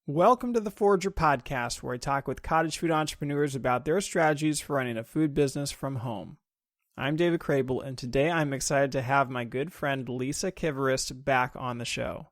Welcome to the Forager Podcast, where I talk with cottage food entrepreneurs about their strategies for running a food business from home. I'm David Crable, and today I'm excited to have my good friend Lisa Kivirist back on the show.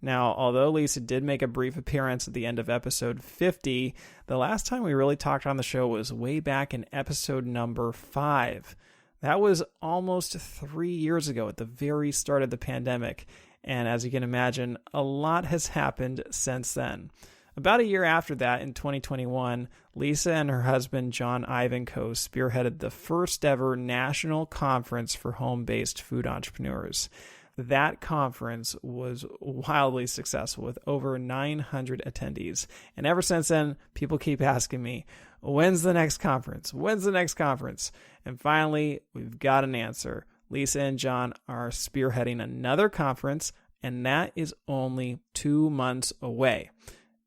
Now, although Lisa did make a brief appearance at the end of episode 50, the last time we really talked on the show was way back in episode number 5. That was almost 3 years ago at the very start of the pandemic. And as you can imagine, a lot has happened since then. About a year after that, in 2021, Lisa and her husband, John Ivanko, spearheaded the first ever national conference for home-based food entrepreneurs. That conference was wildly successful with over 900 attendees. And ever since then, people keep asking me, when's the next conference? When's the next conference? And finally, we've got an answer. Lisa and John are spearheading another conference, and that is only 2 months away.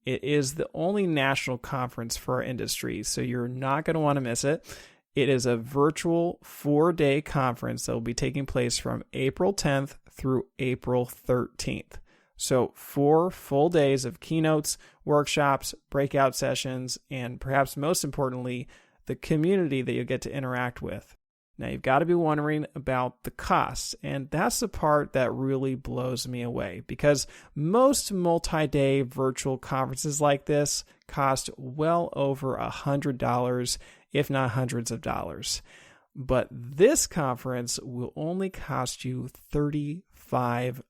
It is the only national conference for our industry, so you're not going to want to miss it. It is a virtual 4-day conference that will be taking place from April 10th through April 13th. So 4 full days of keynotes, workshops, breakout sessions, and perhaps most importantly, the community that you'll get to interact with. Now, you've got to be wondering about the costs, and that's the part that really blows me away because most multi-day virtual conferences like this cost well over $100, if not hundreds of dollars. But this conference will only cost you $35.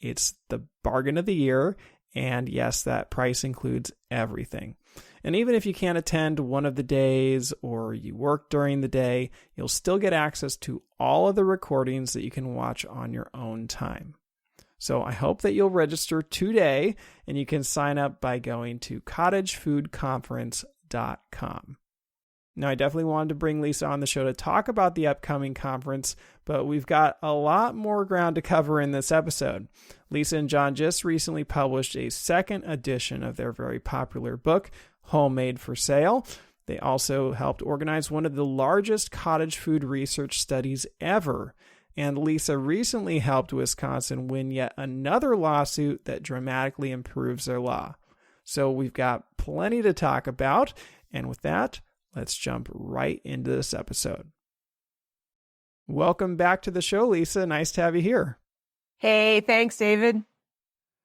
It's the bargain of the year, and yes, that price includes everything. And even if you can't attend one of the days or you work during the day, you'll still get access to all of the recordings that you can watch on your own time. So I hope that you'll register today, and you can sign up by going to cottagefoodconference.com. Now, I definitely wanted to bring Lisa on the show to talk about the upcoming conference, but we've got a lot more ground to cover in this episode. Lisa and John just recently published a second edition of their very popular book, Homemade for Sale. They also helped organize one of the largest cottage food research studies ever. And Lisa recently helped Wisconsin win yet another lawsuit that dramatically improves their law. So we've got plenty to talk about. And with that, let's jump right into this episode. Welcome back to the show, Lisa. Nice to have you here. Hey, thanks, David.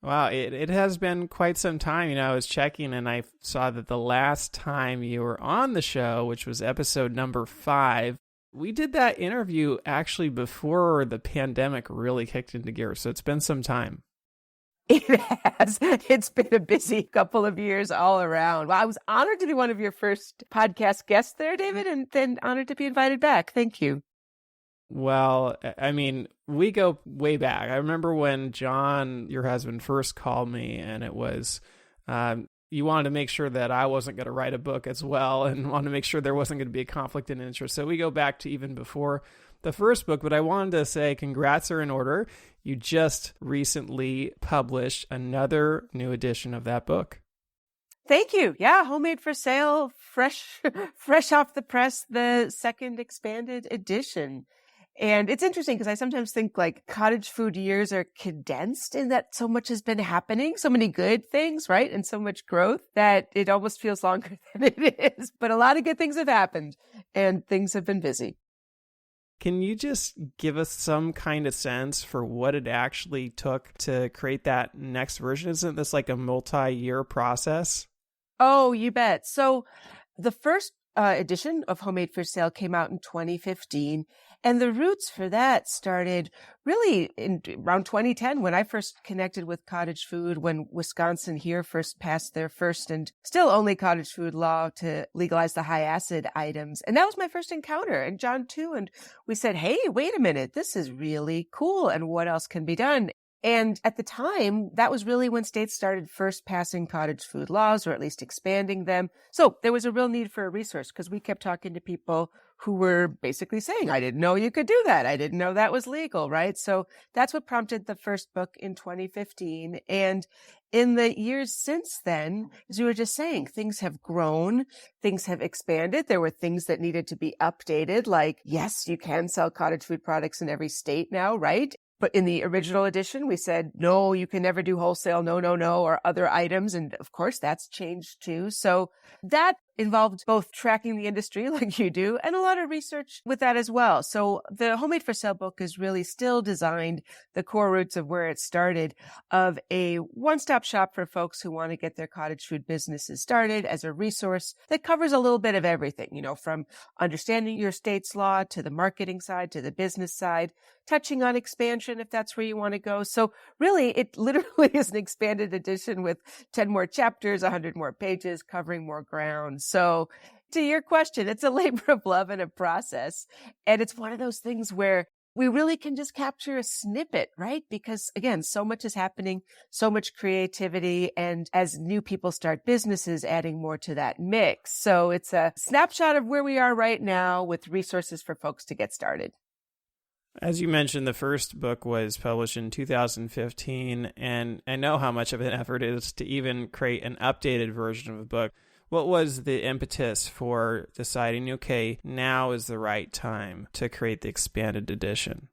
Wow, it has been quite some time. I was checking and I saw that the last time you were on the show, which was episode number 5, we did that interview actually before the pandemic really kicked into gear. So it's been some time. It has. It's been a busy couple of years all around. Well, I was honored to be one of your first podcast guests there, David, and then honored to be invited back. Thank you. Well, I mean, we go way back. I remember when John, your husband, first called me, and it was, you wanted to make sure that I wasn't going to write a book as well, and wanted to make sure there wasn't going to be a conflict in interest. So we go back to even before the first book, but I wanted to say congrats are in order. You just recently published another new edition of that book. Thank you. Yeah, Homemade for Sale, fresh off the press, the second expanded edition. And it's interesting because I sometimes think like cottage food years are condensed in that so much has been happening, so many good things, right? And so much growth that it almost feels longer than it is. But a lot of good things have happened and things have been busy. Can you just give us some kind of sense for what it actually took to create that next version? Isn't this like a multi-year process? Oh, you bet. So the first edition of Homemade for Sale came out in 2015. And the roots for that started really in around 2010 when I first connected with cottage food, when Wisconsin here first passed their first and still only cottage food law to legalize the high acid items. And that was my first encounter, and John too. And we said, hey, wait a minute, this is really cool. And what else can be done? And at the time, that was really when states started first passing cottage food laws, or at least expanding them. So there was a real need for a resource because we kept talking to people who were basically saying, I didn't know you could do that. I didn't know that was legal, right? So that's what prompted the first book in 2015. And in the years since then, as we were just saying, things have grown, things have expanded. There were things that needed to be updated, like, yes, you can sell cottage food products in every state now, right? But in the original edition, we said, no, you can never do wholesale, no, no, no, or other items. And of course, that's changed too. So that involved both tracking the industry like you do and a lot of research with that as well. So the Homemade for Sale book is really still designed, the core roots of where it started, of a one-stop shop for folks who want to get their cottage food businesses started, as a resource that covers a little bit of everything, from understanding your state's law to the marketing side to the business side, touching on expansion if that's where you want to go. So really, it literally is an expanded edition with 10 more chapters, 100 more pages, covering more ground. So to your question, it's a labor of love and a process. And it's one of those things where we really can just capture a snippet, right? Because again, so much is happening, so much creativity. And as new people start businesses, adding more to that mix. So it's a snapshot of where we are right now with resources for folks to get started. As you mentioned, the first book was published in 2015, and I know how much of an effort it is to even create an updated version of the book. What was the impetus for deciding, okay, now is the right time to create the expanded edition?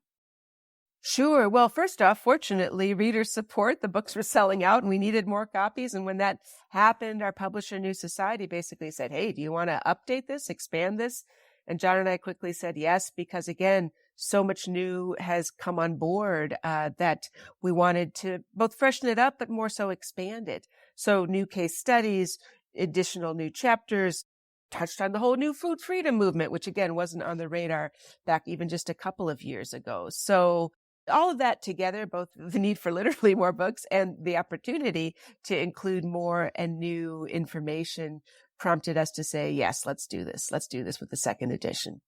Sure. Well, first off, fortunately, readers support. The books were selling out and we needed more copies. And when that happened, our publisher, New Society, basically said, hey, do you want to update this, expand this? And John and I quickly said yes, because again, so much new has come on board that we wanted to both freshen it up, but more so expand it. So new case studies, additional new chapters, touched on the whole new food freedom movement, which again wasn't on the radar back even just a couple of years ago. So all of that together, both the need for literally more books and the opportunity to include more and new information, prompted us to say, yes, let's do this. Let's do this with the second edition.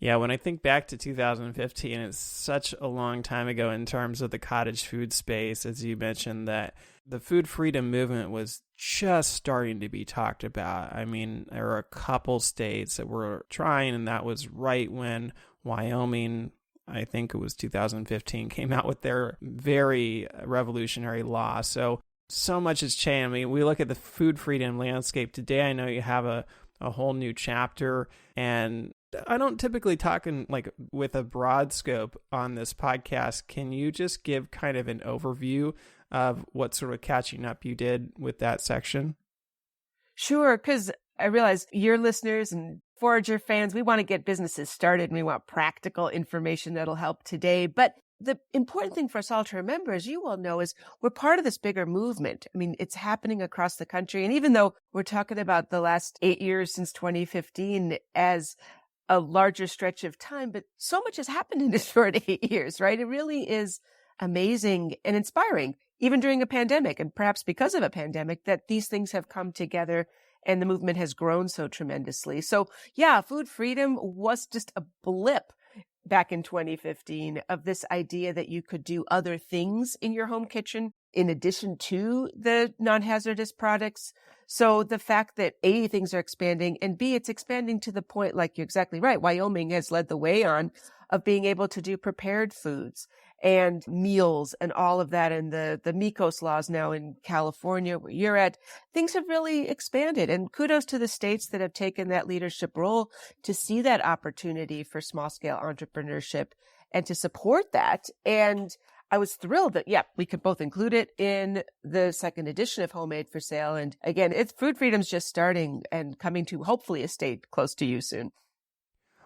Yeah, when I think back to 2015, it's such a long time ago in terms of the cottage food space. As you mentioned, that the food freedom movement was just starting to be talked about. I mean, there were a couple states that were trying, and that was right when Wyoming, I think it was 2015, came out with their very revolutionary law. So much has changed. I mean, we look at the food freedom landscape today. I know you have a whole new chapter, and I don't typically talk in with a broad scope on this podcast. Can you just give kind of an overview of what sort of catching up you did with that section? Sure, because I realize your listeners and Forager fans, we want to get businesses started and we want practical information that'll help today. But the important thing for us all to remember, as you all know, is we're part of this bigger movement. I mean, it's happening across the country. And even though we're talking about the last 8 years since 2015 as a larger stretch of time, but so much has happened in a short 8 years, right? It really is amazing and inspiring, even during a pandemic, and perhaps because of a pandemic, that these things have come together and the movement has grown so tremendously. So yeah, food freedom was just a blip back in 2015 of this idea that you could do other things in your home kitchen in addition to the non-hazardous products. So the fact that A, things are expanding, and B, it's expanding to the point, like you're exactly right, Wyoming has led the way on, of being able to do prepared foods and meals and all of that. And the MECOS laws now in California, where you're at, things have really expanded. And kudos to the states that have taken that leadership role to see that opportunity for small scale entrepreneurship and to support that. And I was thrilled that, we could both include it in the second edition of Homemade for Sale. And again, food freedom's just starting and coming to hopefully a state close to you soon.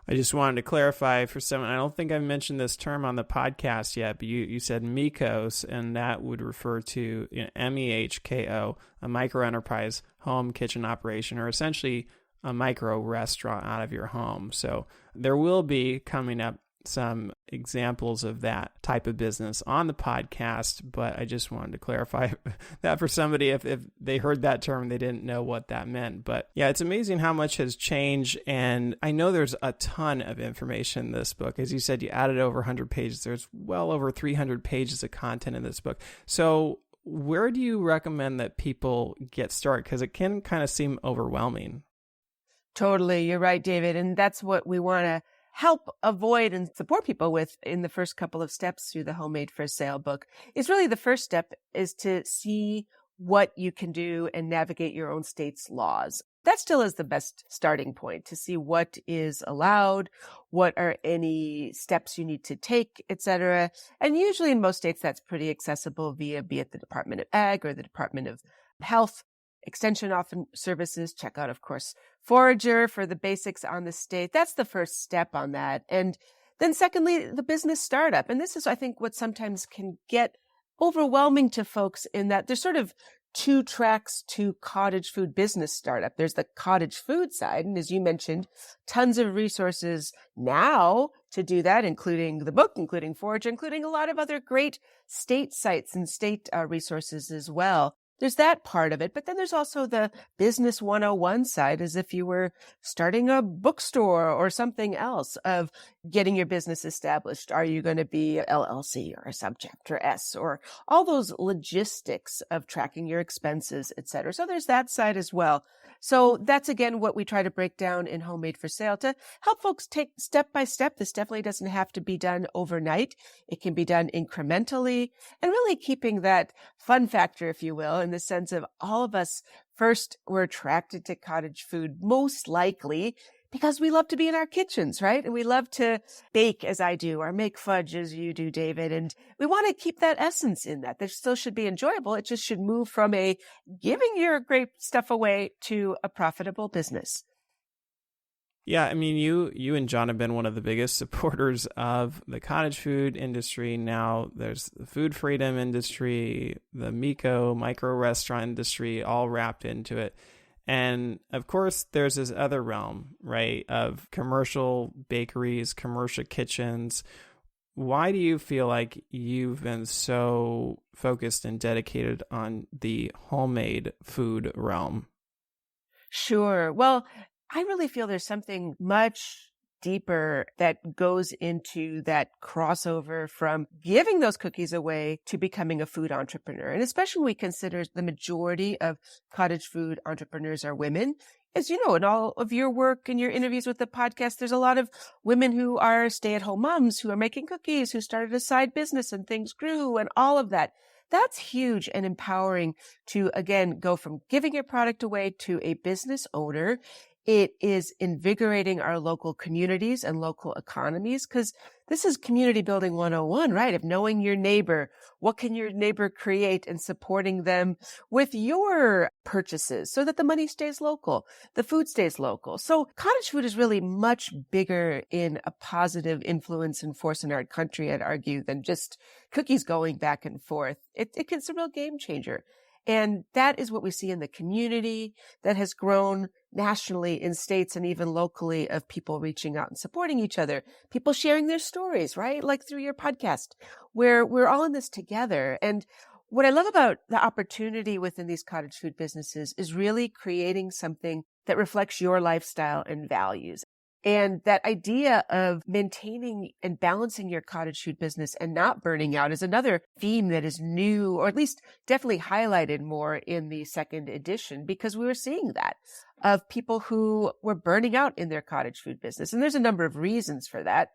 I just wanted to clarify for someone, I don't think I've mentioned this term on the podcast yet, but you said MECOS, and that would refer to MEHKO, a micro enterprise home kitchen operation, or essentially a micro restaurant out of your home. So there will be coming up some examples of that type of business on the podcast, but I just wanted to clarify that for somebody if they heard that term, they didn't know what that meant. But yeah, it's amazing how much has changed, and I know there's a ton of information in this book. As you said, you added over 100 pages. There's well over 300 pages of content in this book. So where do you recommend that people get started? Because it can kind of seem overwhelming. Totally. You're right, David. And that's what we want to help avoid and support people with in the first couple of steps through the Homemade for Sale book. Is really the first step is to see what you can do and navigate your own state's laws. that still is the best starting point to see what is allowed, what are any steps you need to take, etc. And usually in most states, that's pretty accessible via be it the Department of Ag or the Department of Health. Extension often services, check out, of course, Forager for the basics on the state. That's the first step on that. And then secondly, the business startup. And this is, I think, what sometimes can get overwhelming to folks in that there's sort of two tracks to cottage food business startup. There's the cottage food side. And as you mentioned, tons of resources now to do that, including the book, including Forage, including a lot of other great state sites and state resources as well. There's that part of it, but then there's also the business 101 side, as if you were starting a bookstore or something else of getting your business established. Are you going to be a LLC or a subchapter S or all those logistics of tracking your expenses, et cetera. So there's that side as well. So that's, again, what we try to break down in Homemade for Sale to help folks take step by step. This definitely doesn't have to be done overnight. It can be done incrementally and really keeping that fun factor, if you will, in the sense of all of us first were attracted to cottage food, most likely because we love to be in our kitchens, right? And we love to bake as I do or make fudge as you do, David. And we want to keep that essence in that. There still should be enjoyable. It just should move from a giving your great stuff away to a profitable business. Yeah, I mean, you and John have been one of the biggest supporters of the cottage food industry. Now there's the food freedom industry, the micro restaurant industry, all wrapped into it. And of course, there's this other realm, right, of commercial bakeries, commercial kitchens. Why do you feel like you've been so focused and dedicated on the homemade food realm? Sure. Well, I really feel there's something much deeper that goes into that crossover from giving those cookies away to becoming a food entrepreneur. And especially when we consider the majority of cottage food entrepreneurs are women. As you know, in all of your work and your interviews with the podcast, there's a lot of women who are stay-at-home moms who are making cookies, who started a side business and things grew and all of that. That's huge and empowering to, again, go from giving your product away to a business owner. It is invigorating our local communities and local economies because this is community building 101, right? Of knowing your neighbor. What can your neighbor create and supporting them with your purchases so that the money stays local, the food stays local. So cottage food is really much bigger in a positive influence and force in our country, I'd argue, than just cookies going back and forth. It's a real game changer. And that is what we see in the community that has grown nationally in states and even locally of people reaching out and supporting each other, people sharing their stories, right? Like through your podcast, where we're all in this together. And what I love about the opportunity within these cottage food businesses is really creating something that reflects your lifestyle and values. And that idea of maintaining and balancing your cottage food business and not burning out is another theme that is new, or at least definitely highlighted more in the second edition, because we were seeing that of people who were burning out in their cottage food business. And there's a number of reasons for that.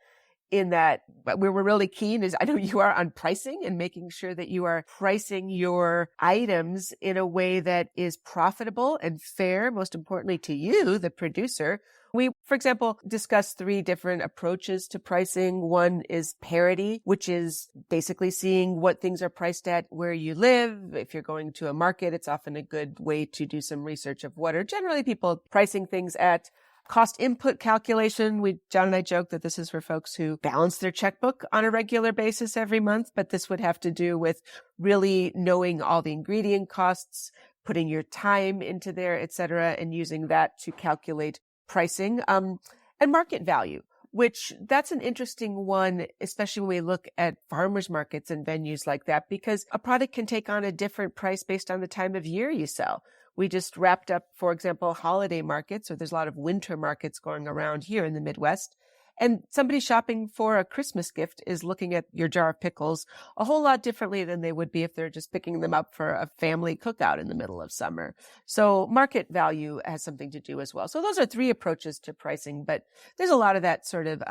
In that, what we were really keen is, I know you are, on pricing and making sure that you are pricing your items in a way that is profitable and fair, most importantly to you, the producer. We, for example, discussed 3 different approaches to pricing. One is parity, which is basically seeing what things are priced at where you live. If you're going to a market, it's often a good way to do some research of what are generally people pricing things at. Cost input calculation. John and I joke that this is for folks who balance their checkbook on a regular basis every month, but this would have to do with really knowing all the ingredient costs, putting your time into there, et cetera, and using that to calculate pricing, and market value, which that's an interesting one, especially when we look at farmers markets and venues like that, because a product can take on a different price based on the time of year you sell. We just wrapped up, for example, holiday markets, or there's a lot of winter markets going around here in the Midwest. And somebody shopping for a Christmas gift is looking at your jar of pickles a whole lot differently than they would be if they're just picking them up for a family cookout in the middle of summer. So market value has something to do as well. So those are 3 approaches to pricing, but there's a lot of that sort of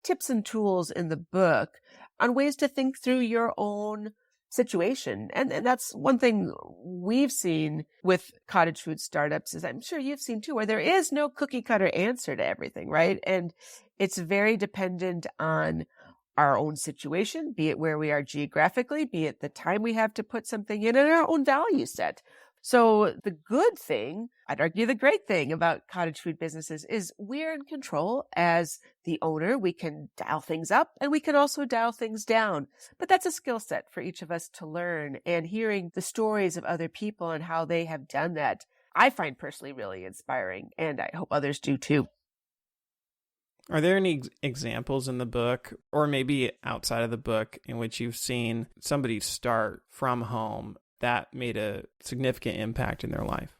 tips and tools in the book on ways to think through your own situation. And that's one thing we've seen with cottage food startups, is I'm sure you've seen too, where there is no cookie cutter answer to everything, right? And it's very dependent on our own situation, be it where we are geographically, be it the time we have to put something in, and our own value set. So the good thing, I'd argue the great thing about cottage food businesses is we're in control as the owner. We can dial things up and we can also dial things down. But that's a skill set for each of us to learn, and hearing the stories of other people and how they have done that, I find personally really inspiring, and I hope others do too. Are there any examples in the book, or maybe outside of the book, in which you've seen somebody start from home that made a significant impact in their life?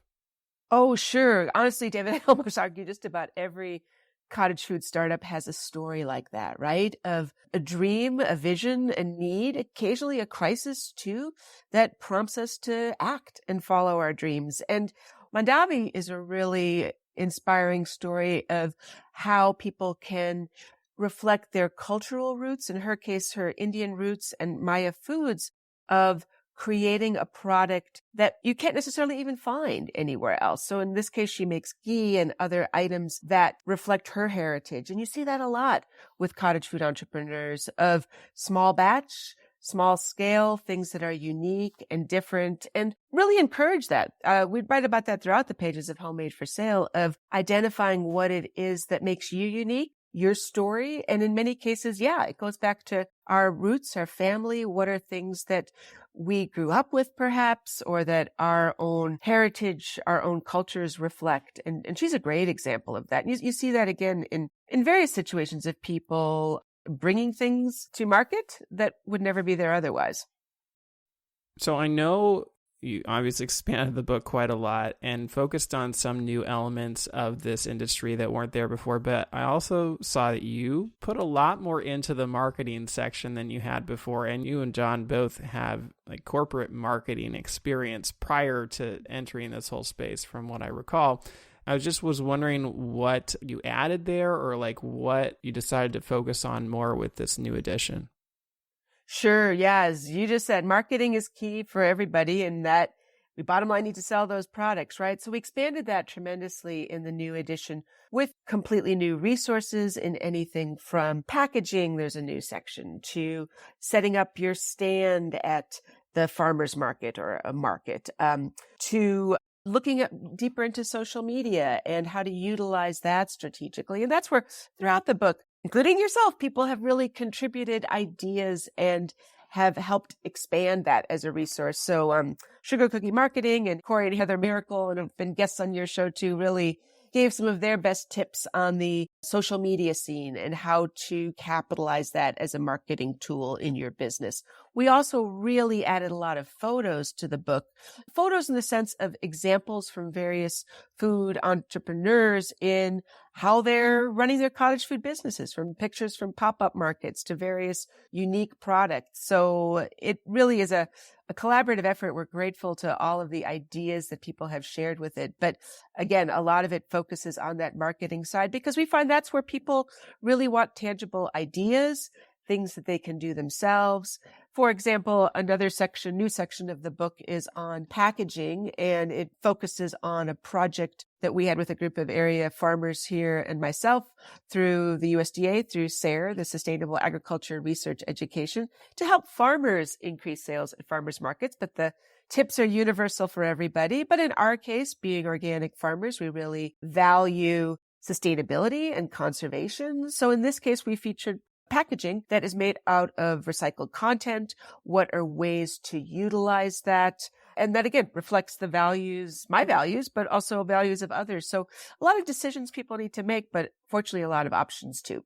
Oh, sure. Honestly, David, I almost argue just about every cottage food startup has a story like that, right? Of a dream, a vision, a need, occasionally a crisis too, that prompts us to act and follow our dreams. And Mandavi is a really inspiring story of how people can reflect their cultural roots, in her case, her Indian roots and Maya foods, of creating a product that you can't necessarily even find anywhere else. So in this case, she makes ghee and other items that reflect her heritage. And you see that a lot with cottage food entrepreneurs, of small batch, small scale, things that are unique and different, and really encourage that. We write about that throughout the pages of Homemade for Sale, of identifying what it is that makes you unique, your story. And in many cases, yeah, it goes back to our roots, our family. What are things that we grew up with perhaps, or that our own heritage, our own cultures reflect? And she's a great example of that. And you see that again in various situations of people bringing things to market that would never be there otherwise. So I know you obviously expanded the book quite a lot and focused on some new elements of this industry that weren't there before, but I also saw that you put a lot more into the marketing section than you had before, and you and John both have like corporate marketing experience prior to entering this whole space, from what I recall. I was wondering what you added there, or like what you decided to focus on more with this new edition. Sure. Yeah. As you just said, marketing is key for everybody, and that we bottom line need to sell those products, right? So we expanded that tremendously in the new edition with completely new resources in anything from packaging. There's a new section to setting up your stand at the farmer's market or a market, to looking at deeper into social media and how to utilize that strategically. And that's where throughout the book, including yourself, people have really contributed ideas and have helped expand that as a resource. So Sugar Cookie Marketing and Corey and Heather Miracle, and have been guests on your show too, really gave some of their best tips on the social media scene and how to capitalize that as a marketing tool in your business. We also really added a lot of photos to the book, photos in the sense of examples from various food entrepreneurs in how they're running their cottage food businesses, from pictures from pop-up markets to various unique products. So it really is a collaborative effort. We're grateful to all of the ideas that people have shared with it. But again, a lot of it focuses on that marketing side, because we find that's where people really want tangible ideas, things that they can do themselves. For example, another section, new section of the book is on packaging, and it focuses on a project that we had with a group of area farmers here and myself through the USDA, through SARE, the Sustainable Agriculture Research Education, to help farmers increase sales at farmers markets. But the tips are universal for everybody. But in our case, being organic farmers, we really value sustainability and conservation. So in this case, we featured packaging that is made out of recycled content. What are ways to utilize that? And that again reflects the values, my values, but also values of others. So a lot of decisions people need to make, but fortunately a lot of options too.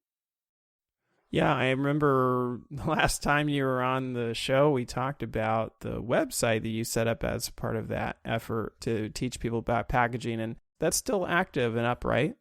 Yeah, I remember the last time you were on the show, we talked about the website that you set up as part of that effort to teach people about packaging, and that's still active and up, right?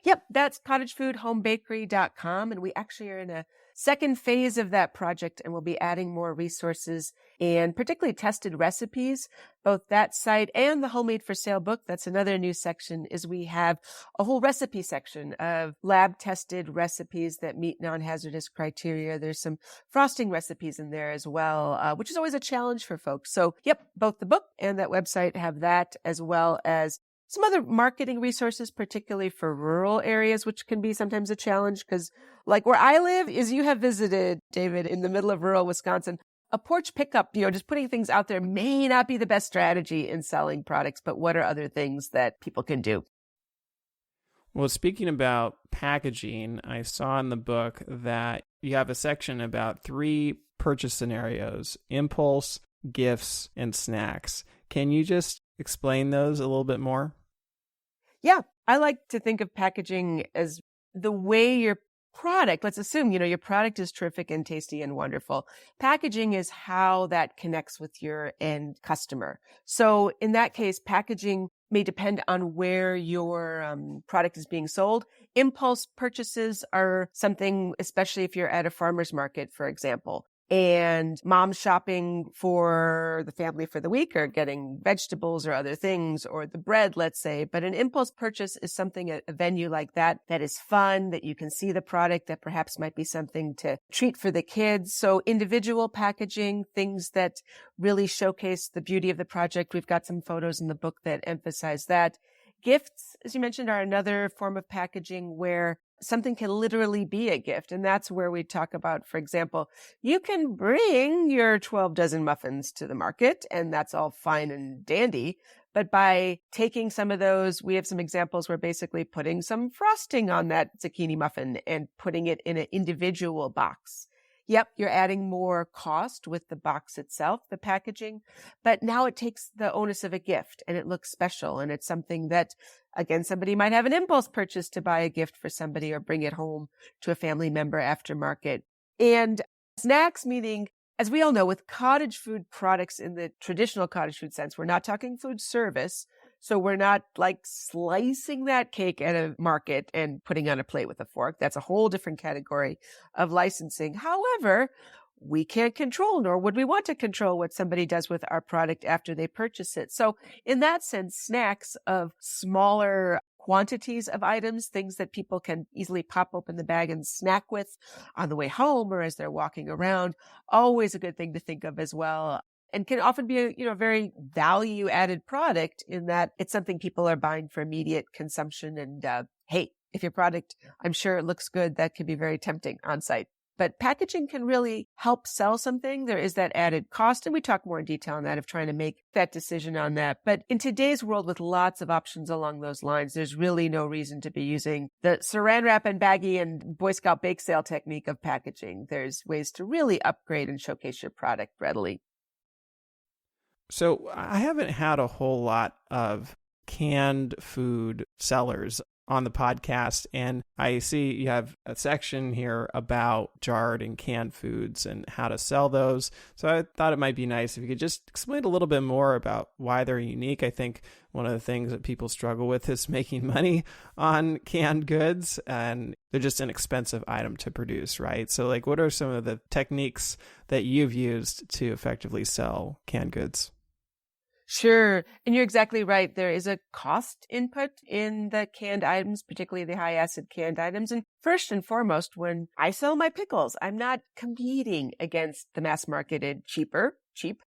Yep, that's cottagefoodhomebakery.com. And we actually are in a second phase of that project, and we'll be adding more resources and particularly tested recipes. Both that site and the Homemade for Sale book, that's another new section, is we have a whole recipe section of lab tested recipes that meet non-hazardous criteria. There's some frosting recipes in there as well, which is always a challenge for folks. So yep, both the book and that website have that, as well as some other marketing resources, particularly for rural areas, which can be sometimes a challenge because like where I live is you have visited, David, in the middle of rural Wisconsin. A porch pickup, just putting things out there may not be the best strategy in selling products, but what are other things that people can do? Well, speaking about packaging, I saw in the book that you have a section about 3 purchase scenarios: impulse, gifts, and snacks. Can you just explain those a little bit more? Yeah, I like to think of packaging as the way your product, let's assume, your product is terrific and tasty and wonderful. Packaging is how that connects with your end customer. So in that case, packaging may depend on where your product is being sold. Impulse purchases are something, especially if you're at a farmer's market, for example, and mom's shopping for the family for the week or getting vegetables or other things or the bread, let's say. But an impulse purchase is something at a venue like that is fun, that you can see the product, that perhaps might be something to treat for the kids. So individual packaging, things that really showcase the beauty of the project. We've got some photos in the book that emphasize that. Gifts, as you mentioned, are another form of packaging where something can literally be a gift. And that's where we talk about, for example, you can bring your 12 dozen muffins to the market, and that's all fine and dandy. But by taking some of those, we have some examples where basically putting some frosting on that zucchini muffin and putting it in an individual box. Yep, you're adding more cost with the box itself, the packaging, but now it takes the onus of a gift and it looks special. And it's something that, again, somebody might have an impulse purchase to buy a gift for somebody or bring it home to a family member after market. And snacks, meaning, as we all know, with cottage food products in the traditional cottage food sense, we're not talking food service. So we're not like slicing that cake at a market and putting on a plate with a fork. That's a whole different category of licensing. However, we can't control, nor would we want to control, what somebody does with our product after they purchase it. So in that sense, snacks of smaller quantities of items, things that people can easily pop open the bag and snack with on the way home or as they're walking around, always a good thing to think of as well. And can often be a very value added product in that it's something people are buying for immediate consumption. And hey, if your product, I'm sure it looks good, that can be very tempting on site. But packaging can really help sell something. There is that added cost. And we talk more in detail on that, of trying to make that decision on that. But in today's world with lots of options along those lines, there's really no reason to be using the saran wrap and baggie and Boy Scout bake sale technique of packaging. There's ways to really upgrade and showcase your product readily. So I haven't had a whole lot of canned food sellers on the podcast, and I see you have a section here about jarred and canned foods and how to sell those. So I thought it might be nice if you could just explain a little bit more about why they're unique. I think one of the things that people struggle with is making money on canned goods, and they're just an expensive item to produce, right? So like, what are some of the techniques that you've used to effectively sell canned goods? Sure. And you're exactly right. There is a cost input in the canned items, particularly the high acid canned items. And first and foremost, when I sell my pickles, I'm not competing against the mass marketed cheap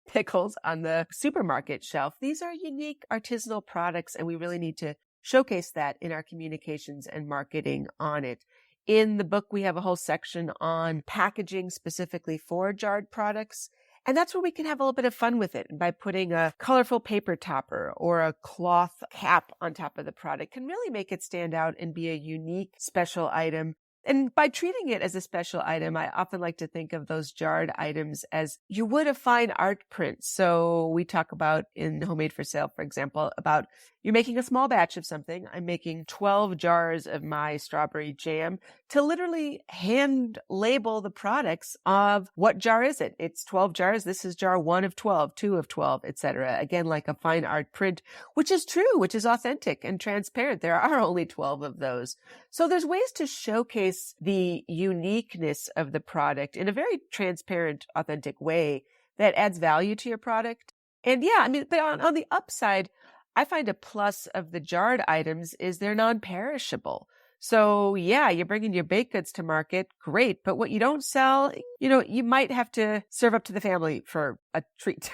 pickles on the supermarket shelf. These are unique artisanal products, and we really need to showcase that in our communications and marketing on it. In the book, we have a whole section on packaging specifically for jarred products. And that's where we can have a little bit of fun with it. And by putting a colorful paper topper or a cloth cap on top of the product can really make it stand out and be a unique special item. And by treating it as a special item, I often like to think of those jarred items as you would a fine art print. So we talk about in Homemade for Sale, for example, about you're making a small batch of something. I'm making 12 jars of my strawberry jam to literally hand label the products of what jar is it. It's 12 jars. This is jar 1 of 12, 2 of 12, etc. Again, like a fine art print, which is true, which is authentic and transparent. There are only 12 of those. So there's ways to showcase showcase the uniqueness of the product in a very transparent, authentic way that adds value to your product. And yeah, I mean, but on the upside, I find a plus of the jarred items is they're non-perishable. So yeah, you're bringing your baked goods to market, great. But what you don't sell, you might have to serve up to the family for a treat.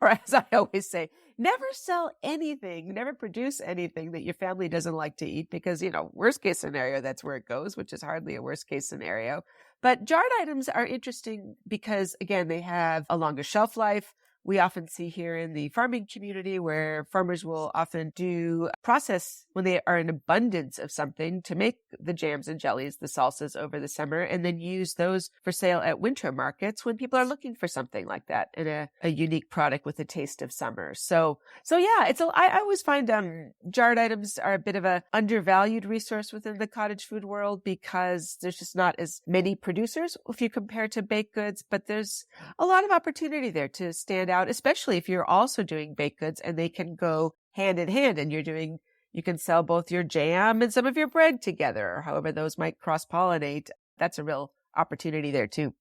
Or as I always say, never sell anything, never produce anything that your family doesn't like to eat because, worst case scenario, that's where it goes, which is hardly a worst case scenario. But jarred items are interesting because, again, they have a longer shelf life. We often see here in the farming community where farmers will often do a process when they are in abundance of something to make the jams and jellies, the salsas over the summer, and then use those for sale at winter markets when people are looking for something like that and a unique product with a taste of summer. So yeah, I always find jarred items are a bit of a undervalued resource within the cottage food world because there's just not as many producers if you compare to baked goods, but there's a lot of opportunity there to stand out, especially if you're also doing baked goods and they can go hand in hand and you can sell both your jam and some of your bread together, or however those might cross-pollinate. That's a real opportunity there too.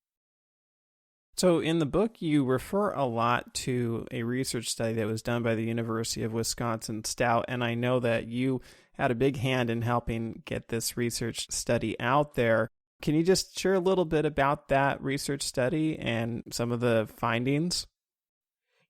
So in the book, you refer a lot to a research study that was done by the University of Wisconsin Stout, and I know that you had a big hand in helping get this research study out there. Can you just share a little bit about that research study and some of the findings?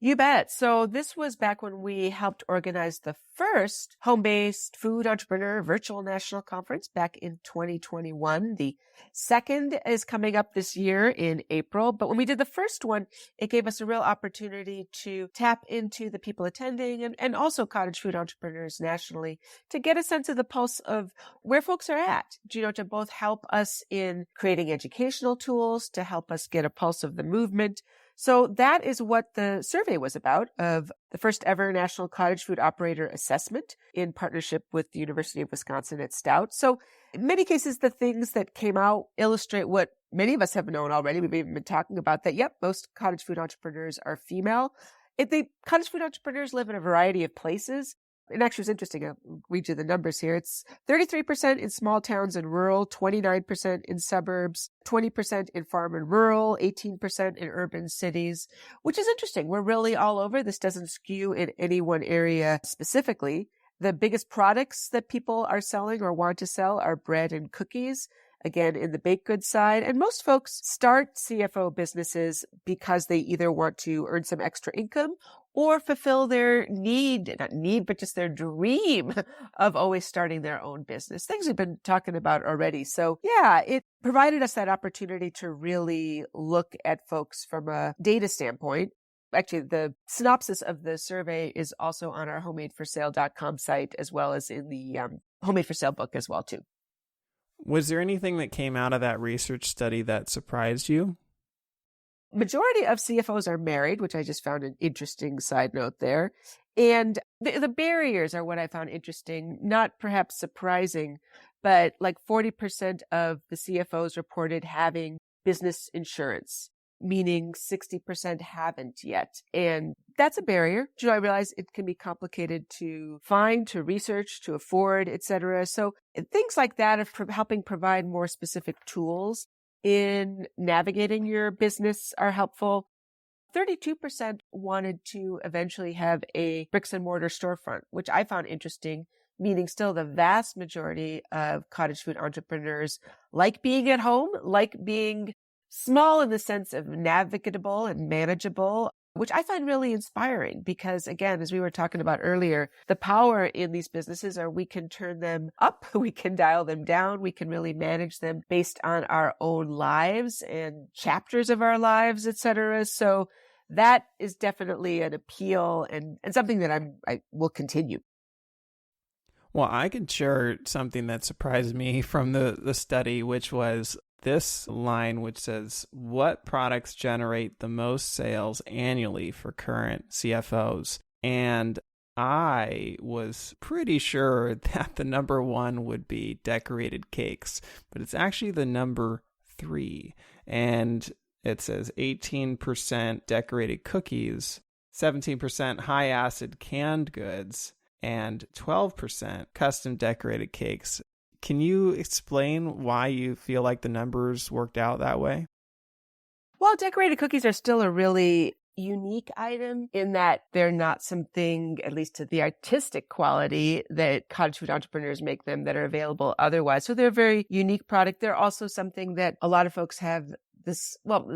You bet. So this was back when we helped organize the first home-based food entrepreneur virtual national conference back in 2021. The second is coming up this year in April. But when we did the first one, it gave us a real opportunity to tap into the people attending and also cottage food entrepreneurs nationally to get a sense of the pulse of where folks are at, to both help us in creating educational tools, to help us get a pulse of the movement. So that is what the survey was about, of the first ever National Cottage Food Operator Assessment in partnership with the University of Wisconsin at Stout. So in many cases, the things that came out illustrate what many of us have known already. We've even been talking about that. Yep, most cottage food entrepreneurs are female. Cottage food entrepreneurs live in a variety of places. And actually, it's interesting. I'll read you the numbers here. It's 33% in small towns and rural, 29% in suburbs, 20% in farm and rural, 18% in urban cities, which is interesting. We're really all over. This doesn't skew in any one area specifically. The biggest products that people are selling or want to sell are bread and cookies, again, in the baked goods side. And most folks start CFO businesses because they either want to earn some extra income or fulfill their but just their dream of always starting their own business. Things we've been talking about already. So yeah, it provided us that opportunity to really look at folks from a data standpoint. Actually, the synopsis of the survey is also on our homemadeforsale.com site, as well as in the Homemade for Sale book as well, too. Was there anything that came out of that research study that surprised you? Majority of CFOs are married, which I just found an interesting side note there. And the barriers are what I found interesting, not perhaps surprising, but like 40% of the CFOs reported having business insurance, meaning 60% haven't yet. And that's a barrier. I realize it can be complicated to find, to research, to afford, etc. So things like that are helping provide more specific tools in navigating your business are helpful. 32% wanted to eventually have a bricks and mortar storefront, which I found interesting, meaning still the vast majority of cottage food entrepreneurs like being at home, like being small in the sense of navigable and manageable, which I find really inspiring because, again, as we were talking about earlier, the power in these businesses are we can turn them up, we can dial them down, we can really manage them based on our own lives and chapters of our lives, etc. So that is definitely an appeal and something that I will continue. Well, I could share something that surprised me from the study, which was this line, which says, what products generate the most sales annually for current CFOs? And I was pretty sure that the number one would be decorated cakes, but it's actually the number 3. And it says 18% decorated cookies, 17% high acid canned goods, and 12% custom decorated cakes. Can you explain why you feel like the numbers worked out that way? Well, decorated cookies are still a really unique item in that they're not something, at least to the artistic quality, that cottage food entrepreneurs make them that are available otherwise. So they're a very unique product. They're also something that a lot of folks have the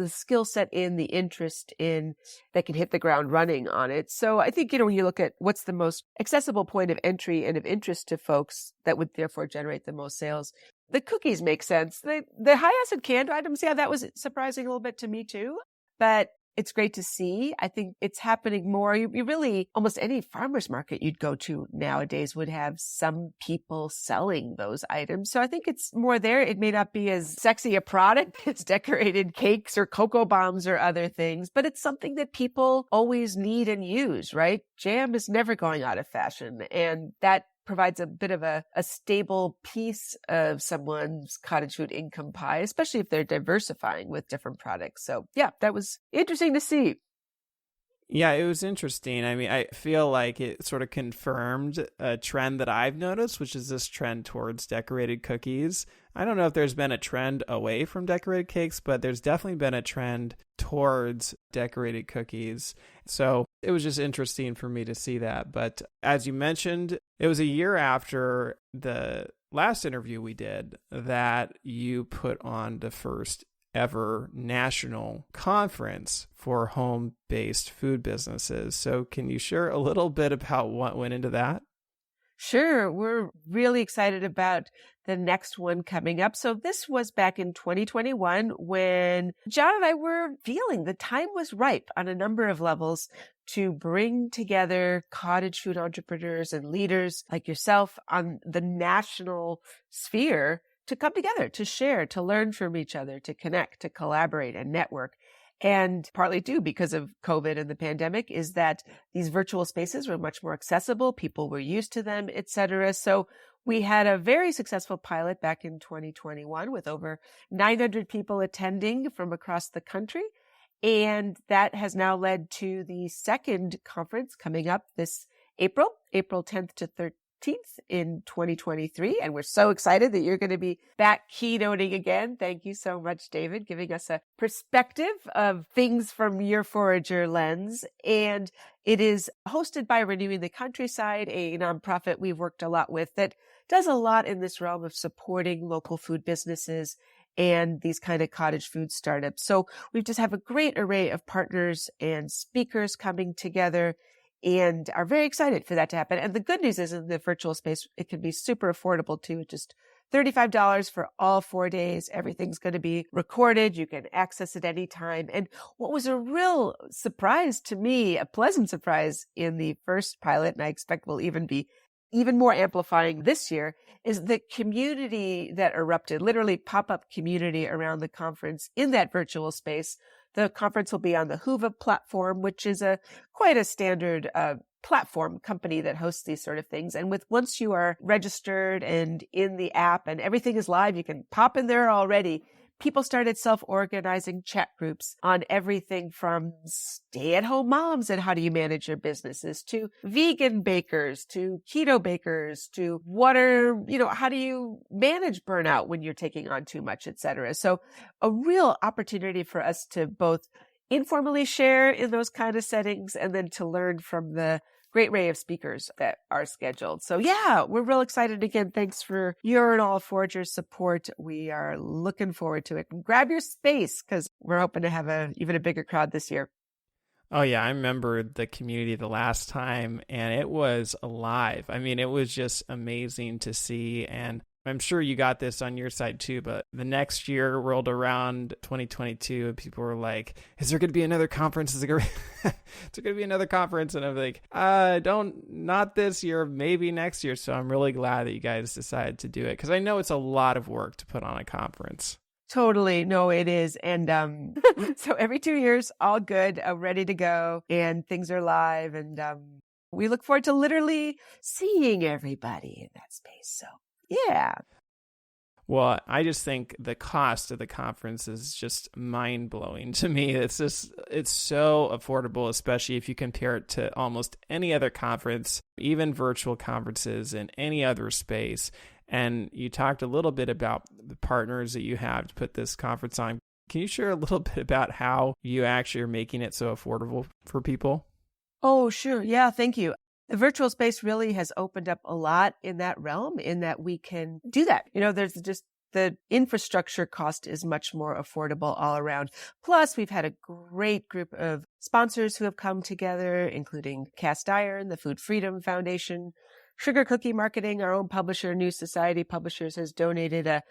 skill set in, the interest in, that can hit the ground running on it. So I think, when you look at what's the most accessible point of entry and of interest to folks that would therefore generate the most sales, the cookies make sense. The high acid canned items, yeah, that was surprising a little bit to me too, but it's great to see. I think it's happening more. You really, almost any farmer's market you'd go to nowadays would have some people selling those items. So I think it's more there. It may not be as sexy a product as decorated cakes or cocoa bombs or other things, but it's something that people always need and use, right? Jam is never going out of fashion. And that provides a bit of a stable piece of someone's cottage food income pie, especially if they're diversifying with different products. So yeah, that was interesting to see. Yeah, it was interesting. I mean, I feel like it sort of confirmed a trend that I've noticed, which is this trend towards decorated cookies. I don't know if there's been a trend away from decorated cakes, but there's definitely been a trend towards decorated cookies. So it was just interesting for me to see that. But as you mentioned, it was a year after the last interview we did that you put on the first ever national conference for home-based food businesses. So can you share a little bit about what went into that? Sure. We're really excited about the next one coming up. So this was back in 2021 when John and I were feeling the time was ripe on a number of levels to bring together cottage food entrepreneurs and leaders like yourself on the national sphere to come together, to share, to learn from each other, to connect, to collaborate and network. And partly too, because of COVID and the pandemic, is that these virtual spaces were much more accessible. People were used to them, et cetera. So we had a very successful pilot back in 2021 with over 900 people attending from across the country. And that has now led to the second conference coming up this April 10th to 13th in 2023. And we're so excited that you're going to be back keynoting again. Thank you so much, David, giving us a perspective of things from your forager lens. And it is hosted by Renewing the Countryside, a nonprofit we've worked a lot with that does a lot in this realm of supporting local food businesses and these kind of cottage food startups. So we just have a great array of partners and speakers coming together and are very excited for that to happen. And the good news is in the virtual space, it can be super affordable too. It's just $35 for all 4 days. Everything's going to be recorded. You can access it anytime. And what was a real surprise to me, a pleasant surprise in the first pilot, and I expect will even be even more amplifying this year, is the community that erupted, literally pop-up community around the conference in that virtual space. The conference will be on the Whova platform, which is quite a standard platform company that hosts these sort of things. And once you are registered and in the app and everything is live, you can pop in there already. People started self-organizing chat groups on everything from stay-at-home moms and how do you manage your businesses to vegan bakers, to keto bakers, to how do you manage burnout when you're taking on too much, et cetera. So a real opportunity for us to both informally share in those kind of settings and then to learn from the great array of speakers that are scheduled. So yeah, we're real excited again. Thanks for your and all Foragers support. We are looking forward to it. Grab your space because we're hoping to have even a bigger crowd this year. Oh yeah, I remember the community the last time and it was alive. I mean, it was just amazing to see. And I'm sure you got this on your side too, but the next year rolled around 2022 and people were like, is there going to be another conference? Is there going to be another conference? And I'm like, not this year, maybe next year. So I'm really glad that you guys decided to do it because I know it's a lot of work to put on a conference. Totally. No, it is. And so every 2 years, all good, ready to go, and things are live. And we look forward to literally seeing everybody in that space. So yeah. Well, I just think the cost of the conference is just mind-blowing to me. It's so affordable, especially if you compare it to almost any other conference, even virtual conferences in any other space. And you talked a little bit about the partners that you have to put this conference on. Can you share a little bit about how you actually are making it so affordable for people? Oh, sure. Yeah, thank you. The virtual space really has opened up a lot in that realm, in that we can do that. There's just the infrastructure cost is much more affordable all around. Plus, we've had a great group of sponsors who have come together, including Cast Iron, the Food Freedom Foundation, Sugar Cookie Marketing, our own publisher, New Society Publishers, has donated a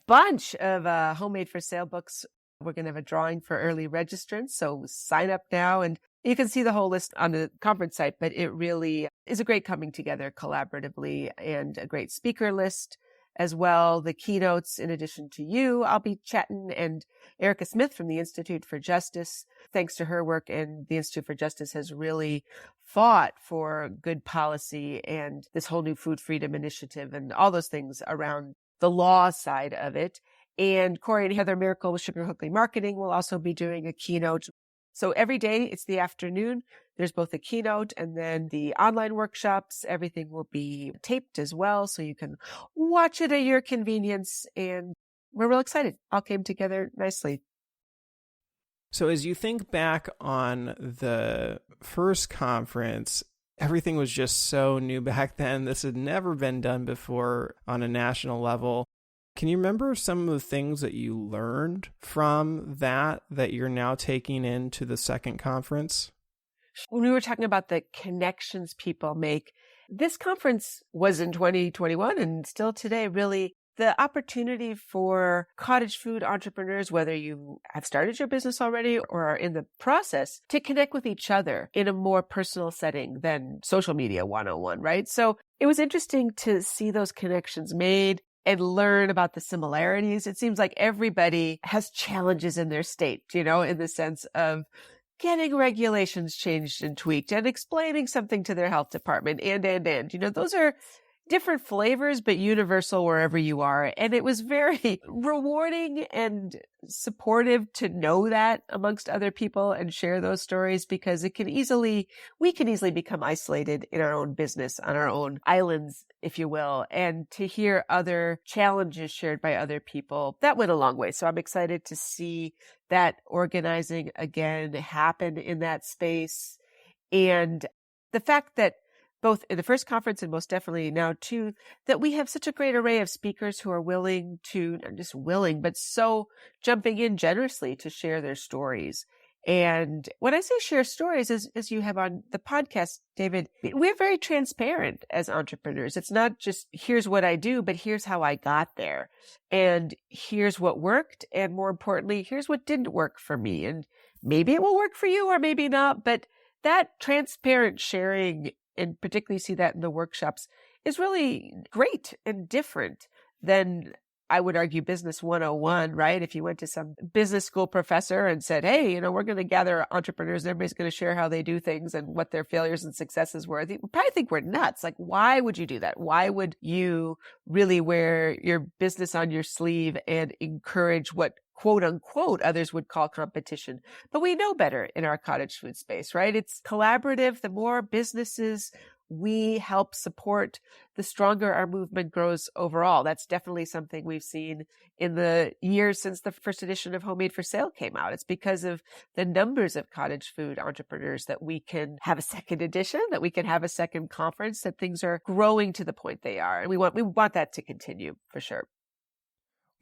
bunch of homemade for sale books. We're going to have a drawing for early registrants, so sign up now. And you can see the whole list on the conference site, but it really is a great coming together collaboratively and a great speaker list as well. The keynotes, in addition to you, I'll be chatting, and Erica Smith from the Institute for Justice. Thanks to her work, and the Institute for Justice has really fought for good policy and this whole new food freedom initiative and all those things around the law side of it. And Corey and Heather Miracle with Sugar Cookie Marketing will also be doing a keynote. So every day, it's the afternoon. There's both a keynote and then the online workshops. Everything will be taped as well, so you can watch it at your convenience. And we're real excited. All came together nicely. So as you think back on the first conference, everything was just so new back then. This had never been done before on a national level. Can you remember some of the things that you learned from that you're now taking into the second conference? When we were talking about the connections people make, this conference was in 2021 and still today, really the opportunity for cottage food entrepreneurs, whether you have started your business already or are in the process, to connect with each other in a more personal setting than social media 101, right? So it was interesting to see those connections made and learn about the similarities. It seems like everybody has challenges in their state, in the sense of getting regulations changed and tweaked and explaining something to their health department and, those are different flavors, but universal wherever you are. And it was very rewarding and supportive to know that amongst other people and share those stories, because we can easily become isolated in our own business, on our own islands, if you will. And to hear other challenges shared by other people, that went a long way. So I'm excited to see that organizing again happen in that space. And the fact that both in the first conference and most definitely now too, that we have such a great array of speakers who are willing to, not just willing, but so jumping in generously to share their stories. And when I say share stories, as you have on the podcast, David, we're very transparent as entrepreneurs. It's not just here's what I do, but here's how I got there. And here's what worked. And more importantly, here's what didn't work for me. And maybe it will work for you or maybe not. But that transparent sharing, and particularly see that in the workshops, is really great and different than, I would argue, Business 101, right? If you went to some business school professor and said, hey, we're going to gather entrepreneurs and everybody's going to share how they do things and what their failures and successes were, they probably think we're nuts. Like, why would you do that? Why would you really wear your business on your sleeve and encourage what quote unquote others would call competition? But we know better in our cottage food space, right? It's collaborative. The more businesses we help support, the stronger our movement grows overall. That's definitely something we've seen in the years since the first edition of Homemade for Sale came out. It's because of the numbers of cottage food entrepreneurs that we can have a second edition, that we can have a second conference, that things are growing to the point they are. And we want that to continue for sure.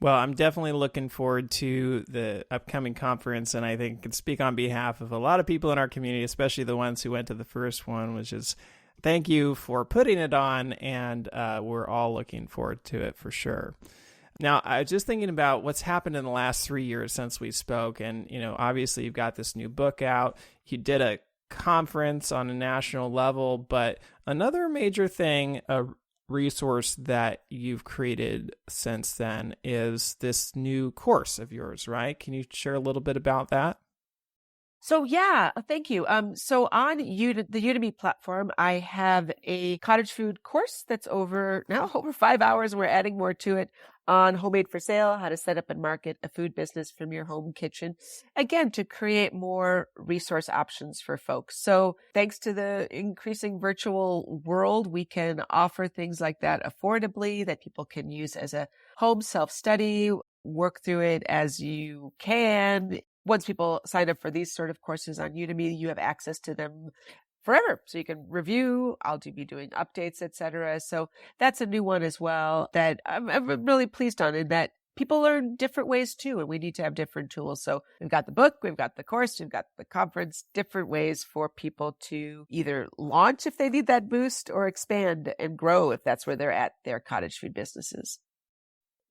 Well, I'm definitely looking forward to the upcoming conference, and I think I can speak on behalf of a lot of people in our community, especially the ones who went to the first one, which is thank you for putting it on, and we're all looking forward to it for sure. Now, I was just thinking about what's happened in the last 3 years since we spoke, and obviously you've got this new book out. You did a conference on a national level, but another major thing, a resource that you've created since then, is this new course of yours, right? Can you share a little bit about that? So yeah, thank you. So on the Udemy platform, I have a cottage food course that's over 5 hours, and we're adding more to it on Homemade for Sale, how to set up and market a food business from your home kitchen. Again, to create more resource options for folks. So thanks to the increasing virtual world, we can offer things like that affordably that people can use as a home self-study, work through it as you can. Once people sign up for these sort of courses on Udemy, you have access to them forever. So you can review, I'll be doing updates, etc. So that's a new one as well that I'm really pleased on, in that people learn different ways too, and we need to have different tools. So we've got the book, we've got the course, we've got the conference, different ways for people to either launch if they need that boost or expand and grow if that's where they're at their cottage food businesses.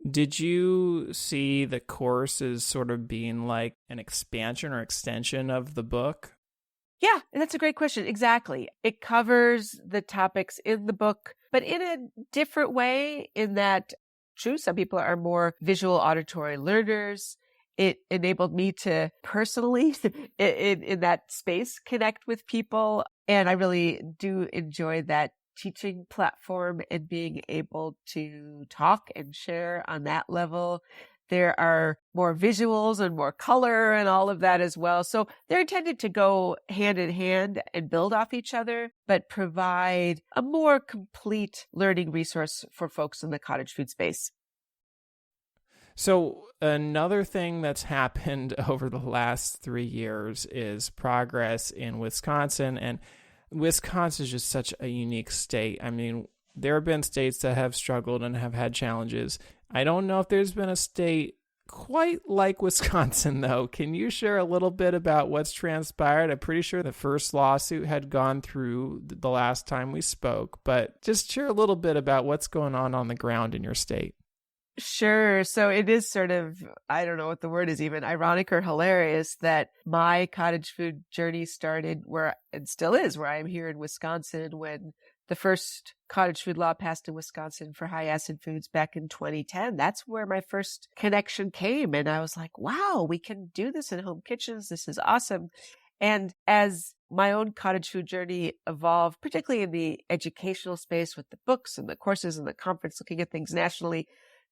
Did you see the course as sort of being like an expansion or extension of the book? Yeah, and that's a great question. Exactly. It covers the topics in the book, but in a different way, in that, true, some people are more visual auditory learners. It enabled me to personally, in that space, connect with people. And I really do enjoy that teaching platform and being able to talk and share on that level. There are more visuals and more color and all of that as well. So they're intended to go hand in hand and build off each other, but provide a more complete learning resource for folks in the cottage food space. So another thing that's happened over the last 3 years is progress in Wisconsin. And Wisconsin is just such a unique state. I mean, there have been states that have struggled and have had challenges. I don't know if there's been a state quite like Wisconsin, though. Can you share a little bit about what's transpired? I'm pretty sure the first lawsuit had gone through the last time we spoke, but just share a little bit about what's going on the ground in your state. Sure. So it is sort of, I don't know what the word is even, ironic or hilarious that my cottage food journey started where, and still is, where I am here in Wisconsin, when the first cottage food law passed in Wisconsin for high acid foods back in 2010. That's where my first connection came. And I was like, wow, we can do this in home kitchens. This is awesome. And as my own cottage food journey evolved, particularly in the educational space with the books and the courses and the conference, looking at things nationally,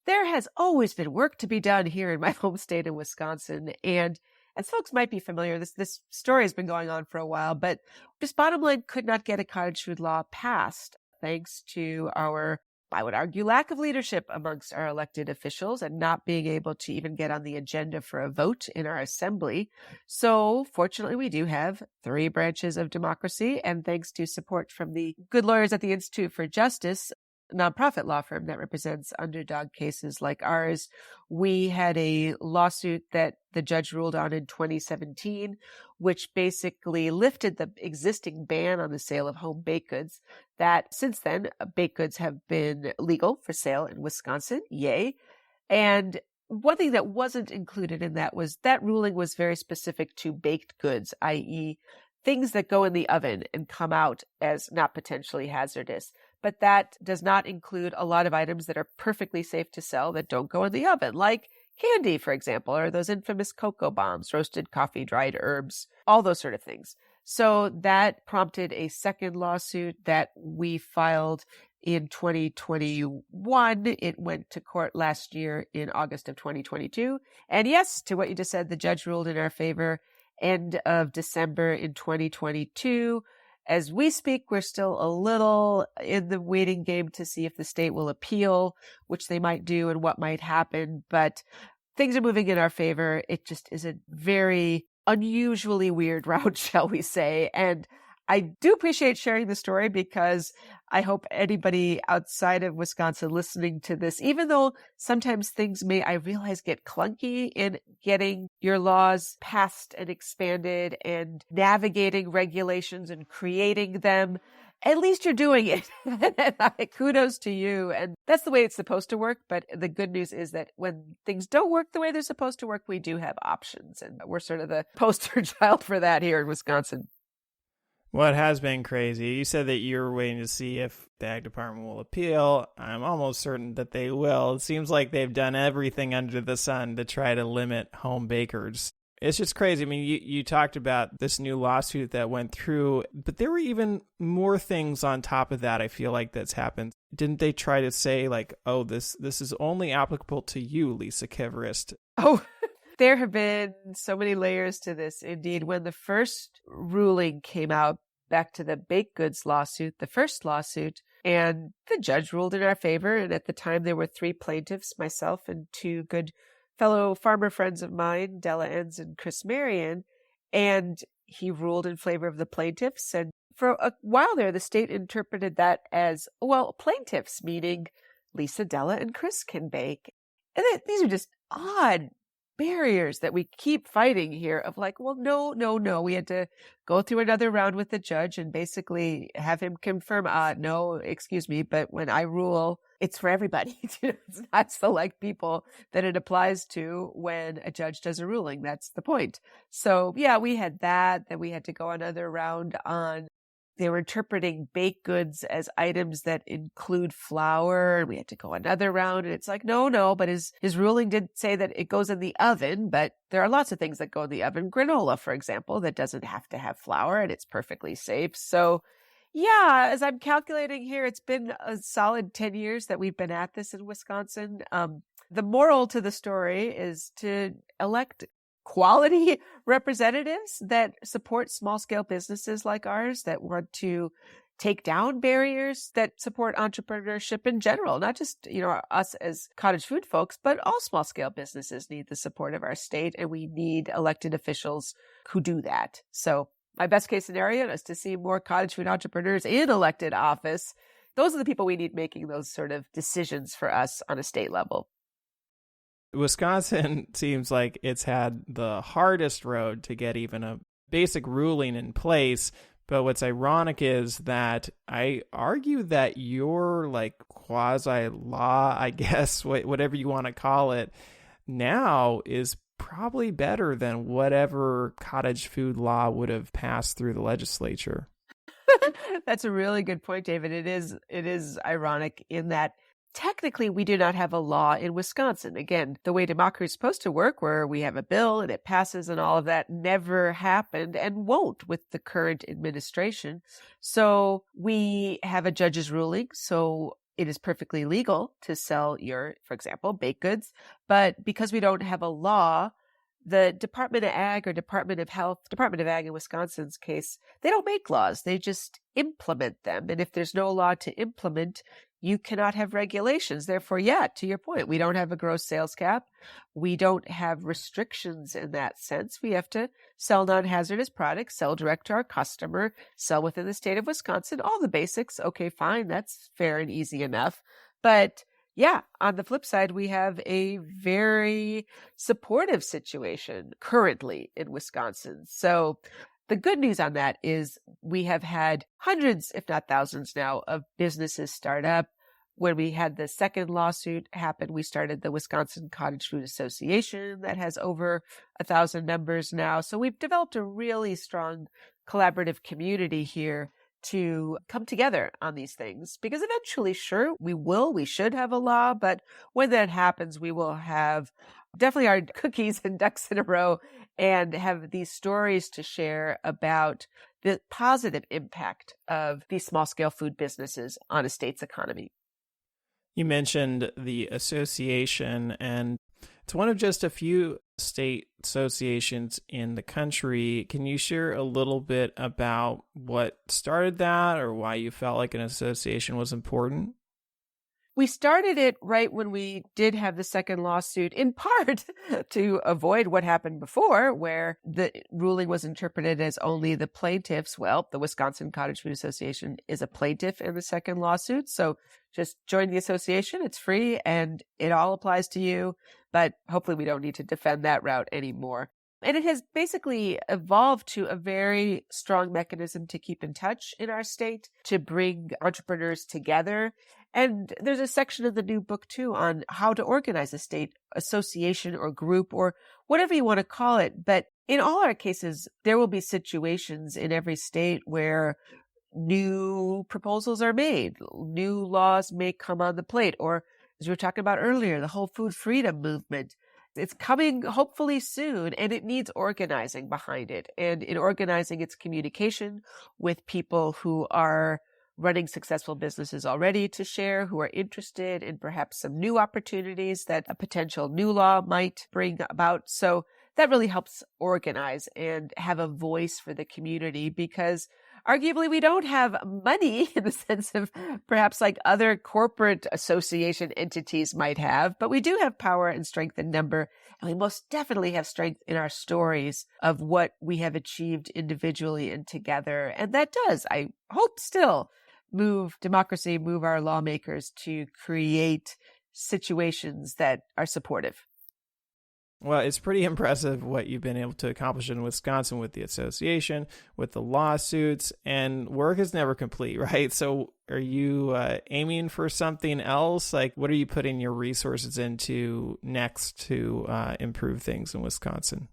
there has always been work to be done here in my home state of Wisconsin. And as folks might be familiar, this story has been going on for a while, but just bottom line, could not get a cottage food law passed thanks to our, I would argue, lack of leadership amongst our elected officials and not being able to even get on the agenda for a vote in our assembly. So fortunately, we do have 3 branches of democracy, and thanks to support from the good lawyers at the Institute for Justice, nonprofit law firm that represents underdog cases like ours, we had a lawsuit that the judge ruled on in 2017, which basically lifted the existing ban on the sale of home baked goods. That since then, baked goods have been legal for sale in Wisconsin. Yay. And one thing that wasn't included in that was that ruling was very specific to baked goods, i.e., things that go in the oven and come out as not potentially hazardous. But that does not include a lot of items that are perfectly safe to sell that don't go in the oven, like candy, for example, or those infamous cocoa bombs, roasted coffee, dried herbs, all those sort of things. So that prompted a second lawsuit that we filed in 2021. It went to court last year in August of 2022. And yes, to what you just said, the judge ruled in our favor end of December in 2022. As we speak, we're still a little in the waiting game to see if the state will appeal, which they might do and what might happen. But things are moving in our favor. It just is a very unusually weird route, shall we say. And I do appreciate sharing the story because I hope anybody outside of Wisconsin listening to this, even though sometimes things may, I realize, get clunky in getting your laws passed and expanded and navigating regulations and creating them, at least you're doing it. Kudos to you. And that's the way it's supposed to work. But the good news is that when things don't work the way they're supposed to work, we do have options. And we're sort of the poster child for that here in Wisconsin. Well, it has been crazy. You said that you're waiting to see if the Ag Department will appeal. I'm almost certain that they will. It seems like they've done everything under the sun to try to limit home bakers. It's just crazy. I mean, you talked about this new lawsuit that went through, but there were even more things on top of that, I feel like, that's happened. didn't they try to say like, oh, this is only applicable to you, Lisa Kivirist? Oh, there have been so many layers to this. Indeed, when the first ruling came out, back to the baked goods lawsuit, the first lawsuit, and the judge ruled in our favor. And at the time, there were 3 plaintiffs, myself and 2 good fellow farmer friends of mine, Della Enns and Chris Marion. And he ruled in favor of the plaintiffs. And for a while there, the state interpreted that as, well, plaintiffs, meaning Lisa, Della, and Chris can bake. And these are just odd barriers that we keep fighting here of like, well, no. We had to go through another round with the judge and basically have him confirm, no, excuse me, but when I rule, it's for everybody. It's not select people that it applies to when a judge does a ruling. That's the point. So yeah, we had that. Then we had to go another round on, they were interpreting baked goods as items that include flour. And we had to go another round. And it's like, no, but his ruling did say that it goes in the oven, but there are lots of things that go in the oven. Granola, for example, that doesn't have to have flour and it's perfectly safe. So yeah, as I'm calculating here, it's been a solid 10 years that we've been at this in Wisconsin. The moral to the story is to elect quality representatives that support small scale businesses like ours, that want to take down barriers that support entrepreneurship in general, not just, us as cottage food folks, but all small scale businesses need the support of our state, and we need elected officials who do that. So my best case scenario is to see more cottage food entrepreneurs in elected office. Those are the people we need making those sort of decisions for us on a state level. Wisconsin seems like it's had the hardest road to get even a basic ruling in place. But what's ironic is that I argue that your like quasi law, I guess, whatever you want to call it, now is probably better than whatever cottage food law would have passed through the legislature. That's a really good point, David. It is ironic in that technically, we do not have a law in Wisconsin. Again, the way democracy is supposed to work, where we have a bill and it passes and all of that, never happened and won't with the current administration. So we have a judge's ruling. So it is perfectly legal to sell your, for example, baked goods. But because we don't have a law, the Department of Ag or Department of Health, Department of Ag in Wisconsin's case, they don't make laws. They just implement them. And if there's no law to implement, you cannot have regulations. Therefore, yeah, to your point, we don't have a gross sales cap. We don't have restrictions in that sense. We have to sell non-hazardous products, sell direct to our customer, sell within the state of Wisconsin, all the basics. Okay, fine. That's fair and easy enough. But yeah, on the flip side, we have a very supportive situation currently in Wisconsin. So the good news on that is we have had hundreds, if not thousands now, of businesses start up. When we had the second lawsuit happen, we started the Wisconsin Cottage Food Association that has over 1,000 members now. So we've developed a really strong collaborative community here to come together on these things, because eventually, sure, we should have a law, but when that happens, we will have definitely our cookies and ducks in a row and have these stories to share about the positive impact of these small scale food businesses on a state's economy. You mentioned the association, and it's one of just a few state associations in the country. Can you share a little bit about what started that, or why you felt like an association was important? We started it right when we did have the second lawsuit, in part to avoid what happened before, where the ruling was interpreted as only the plaintiffs. Well, the Wisconsin Cottage Food Association is a plaintiff in the second lawsuit. So just join the association. It's free and it all applies to you. But hopefully we don't need to defend that route anymore. And it has basically evolved to a very strong mechanism to keep in touch in our state, to bring entrepreneurs together. And there's a section of the new book, too, on how to organize a state association or group or whatever you want to call it. But in all our cases, there will be situations in every state where new proposals are made, new laws may come on the plate, or as we were talking about earlier, the whole food freedom movement. It's coming hopefully soon, and it needs organizing behind it. And in organizing its communication with people who are running successful businesses already to share who are interested in perhaps some new opportunities that a potential new law might bring about. So that really helps organize and have a voice for the community, because arguably we don't have money in the sense of perhaps like other corporate association entities might have, but we do have power and strength in number. And we most definitely have strength in our stories of what we have achieved individually and together. And that does, I hope, still move democracy, move our lawmakers to create situations that are supportive. Well, it's pretty impressive what you've been able to accomplish in Wisconsin with the association, with the lawsuits, and work is never complete, right? So are you aiming for something else? Like, what are you putting your resources into next to improve things in Wisconsin?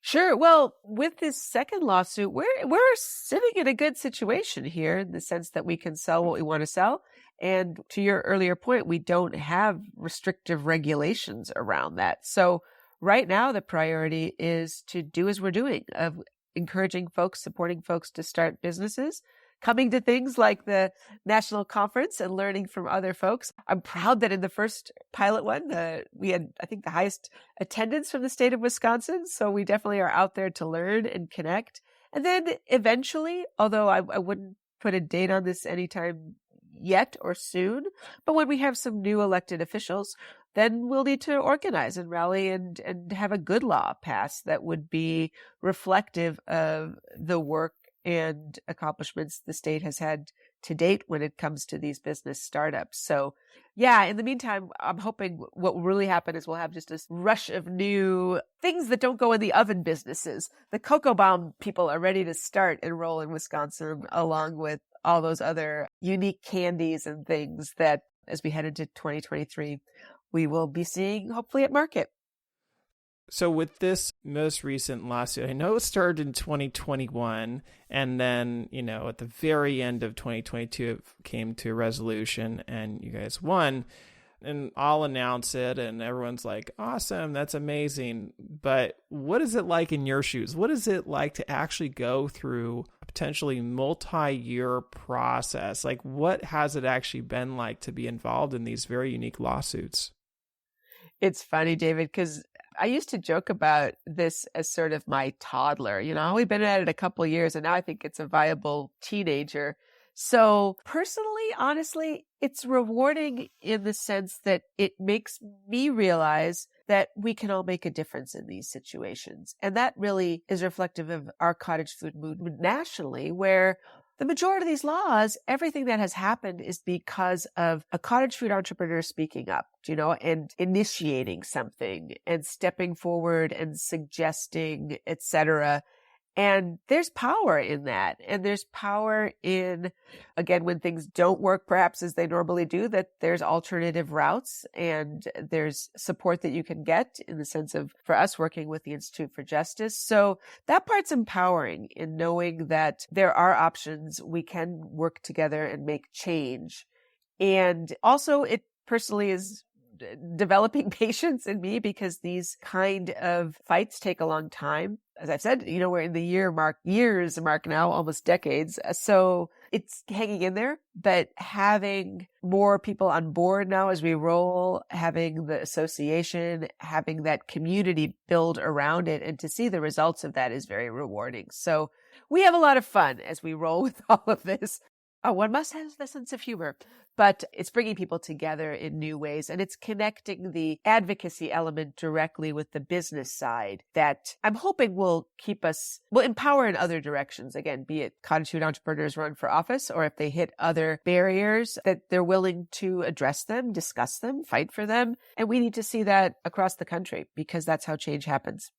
Sure. Well, with this second lawsuit, we're sitting in a good situation here in the sense that we can sell what we want to sell. And to your earlier point, we don't have restrictive regulations around that. So right now, the priority is to do as we're doing, of encouraging folks, supporting folks to start businesses, coming to things like the national conference and learning from other folks. I'm proud that in the first pilot one, we had, I think, the highest attendance from the state of Wisconsin. So we definitely are out there to learn and connect. And then eventually, although I wouldn't put a date on this anytime yet or soon, but when we have some new elected officials, then we'll need to organize and rally and have a good law passed that would be reflective of the work and accomplishments the state has had to date when it comes to these business startups. So yeah, in the meantime, I'm hoping what will really happen is we'll have just this rush of new things that don't go in the oven businesses. The Cocoa Bomb people are ready to start and roll in Wisconsin, along with all those other unique candies and things that, as we head into 2023, we will be seeing hopefully at market. So with this most recent lawsuit, I know it started in 2021, and then, at the very end of 2022, it came to a resolution and you guys won. And I'll announce it and everyone's like, awesome, that's amazing. But what is it like in your shoes? What is it like to actually go through a potentially multi-year process? Like, what has it actually been like to be involved in these very unique lawsuits? It's funny, David, because I used to joke about this as sort of my toddler. I've only been at it a couple of years, and now I think it's a viable teenager. So personally, honestly, it's rewarding in the sense that it makes me realize that we can all make a difference in these situations. And that really is reflective of our cottage food movement nationally, where the majority of these laws, everything that has happened is because of a cottage food entrepreneur speaking up, and initiating something and stepping forward and suggesting, etc. And there's power in that. And there's power in, again, when things don't work perhaps as they normally do, that there's alternative routes and there's support that you can get in the sense of, for us, working with the Institute for Justice. So that part's empowering in knowing that there are options. We can work together and make change. And also it personally is developing patience in me, because these kind of fights take a long time. As I've said, we're in the years mark now, almost decades. So it's hanging in there, but having more people on board now as we roll, having the association, having that community build around it, and to see the results of that is very rewarding. So we have a lot of fun as we roll with all of this. One must have a sense of humor, but it's bringing people together in new ways, and it's connecting the advocacy element directly with the business side that I'm hoping will empower in other directions. Again, be it cottage food entrepreneurs run for office, or if they hit other barriers, that they're willing to address them, discuss them, fight for them. And we need to see that across the country, because that's how change happens.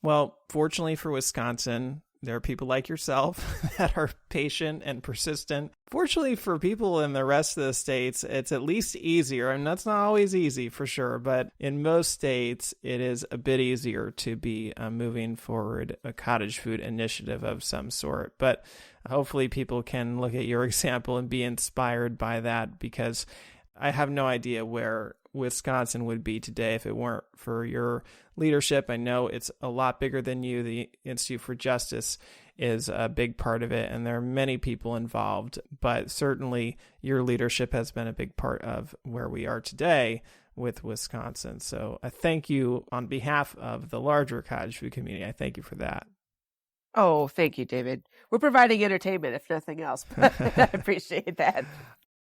Well, fortunately for Wisconsin, there are people like yourself that are patient and persistent. Fortunately for people in the rest of the states, it's at least easier. And that's not always easy for sure, but in most states, it is a bit easier to be moving forward a cottage food initiative of some sort. But hopefully people can look at your example and be inspired by that, because I have no idea where Wisconsin would be today if it weren't for your leadership. I know it's a lot bigger than you. The Institute for Justice is a big part of it, and there are many people involved, but certainly your leadership has been a big part of where we are today with Wisconsin. So I thank you on behalf of the larger cottage food community. I thank you for that. Oh, thank you, David. We're providing entertainment, if nothing else. I appreciate that.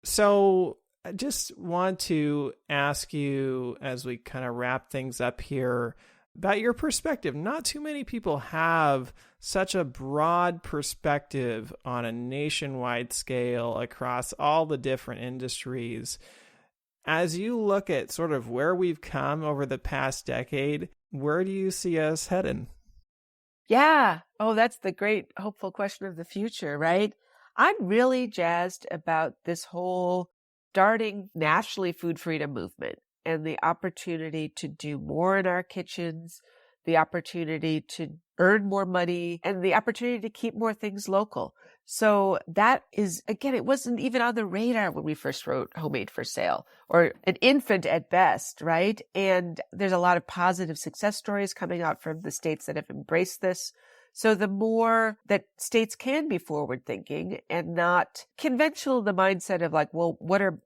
So I just want to ask you, as we kind of wrap things up here, about your perspective. Not too many people have such a broad perspective on a nationwide scale across all the different industries. As you look at sort of where we've come over the past decade, where do you see us heading? Yeah. Oh, that's the great hopeful question of the future, right? I'm really jazzed about this whole starting nationally food freedom movement and the opportunity to do more in our kitchens, the opportunity to earn more money, and the opportunity to keep more things local. So that is, again, it wasn't even on the radar when we first wrote Homemade for Sale, or an infant at best, right? And there's a lot of positive success stories coming out from the states that have embraced this. So the more that states can be forward thinking and not conventional in the mindset of like, well, what are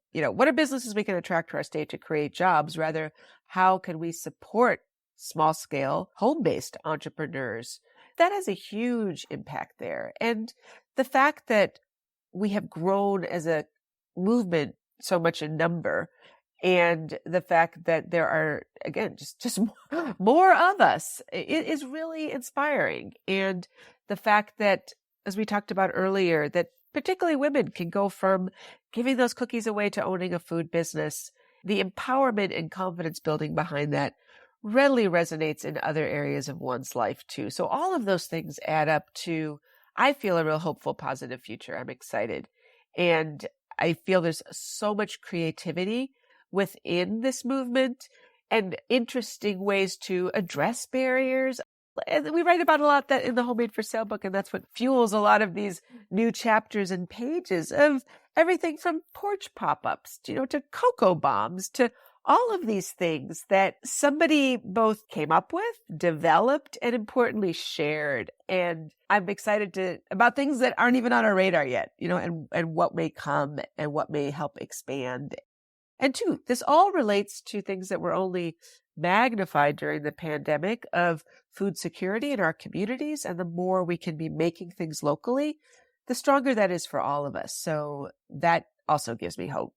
businesses we can attract to our state to create jobs? Rather, how can we support small scale home-based entrepreneurs? That has a huge impact there. And the fact that we have grown as a movement so much in number, and the fact that there are, again, just more of us, it is really inspiring. And the fact that, as we talked about earlier, that particularly women can go from giving those cookies away to owning a food business, the empowerment and confidence building behind that readily resonates in other areas of one's life too. So all of those things add up to, I feel, a real hopeful, positive future. I'm excited. And I feel there's so much creativity within this movement and interesting ways to address barriers. And we write about a lot that in the Homemade for Sale book, and that's what fuels a lot of these new chapters and pages of everything from porch pop-ups, to cocoa bombs, to all of these things that somebody both came up with, developed, and importantly shared. And I'm excited about things that aren't even on our radar yet, and what may come and what may help expand. And two, this all relates to things that were only magnified during the pandemic of food security in our communities. And the more we can be making things locally, the stronger that is for all of us. So that also gives me hope.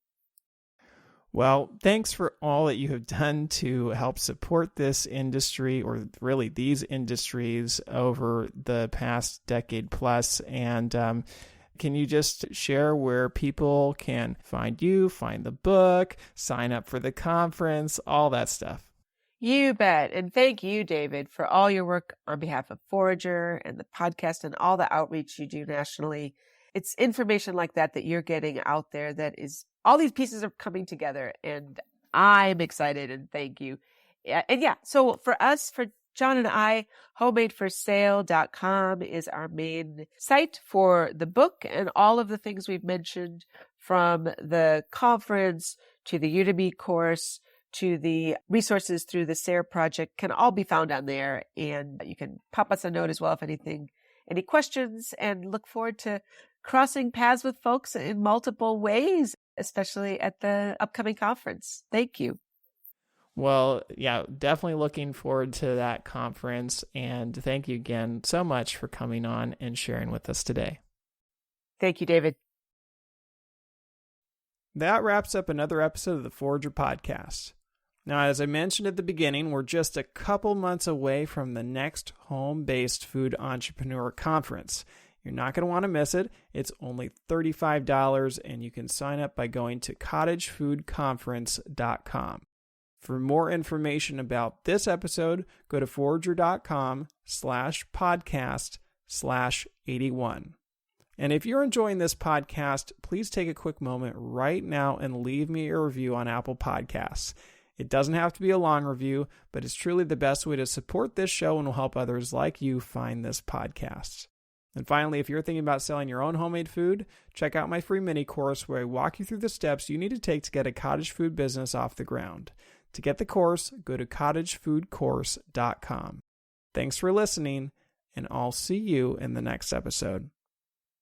Well, thanks for all that you have done to help support this industry, or really these industries, over the past decade plus. And can you just share where people can find you, find the book, sign up for the conference, all that stuff? You bet. And thank you, David, for all your work on behalf of Forager and the podcast and all the outreach you do nationally. It's information like that you're getting out there that is, all these pieces are coming together, and I'm excited, and thank you. So for John and I, homemadeforsale.com is our main site for the book, and all of the things we've mentioned, from the conference to the Udemy course to the resources through the SARE project, can all be found on there. And you can pop us a note as well if any questions, and look forward to crossing paths with folks in multiple ways, especially at the upcoming conference. Thank you. Well, yeah, definitely looking forward to that conference. And thank you again so much for coming on and sharing with us today. Thank you, David. That wraps up another episode of the Forager Podcast. Now, as I mentioned at the beginning, we're just a couple months away from the next home-based food entrepreneur conference. You're not going to want to miss it. It's only $35, and you can sign up by going to cottagefoodconference.com. For more information about this episode, go to forager.com/podcast/81. And if you're enjoying this podcast, please take a quick moment right now and leave me a review on Apple Podcasts. It doesn't have to be a long review, but it's truly the best way to support this show and will help others like you find this podcast. And finally, if you're thinking about selling your own homemade food, check out my free mini course where I walk you through the steps you need to take to get a cottage food business off the ground. To get the course, go to cottagefoodcourse.com. Thanks for listening, and I'll see you in the next episode.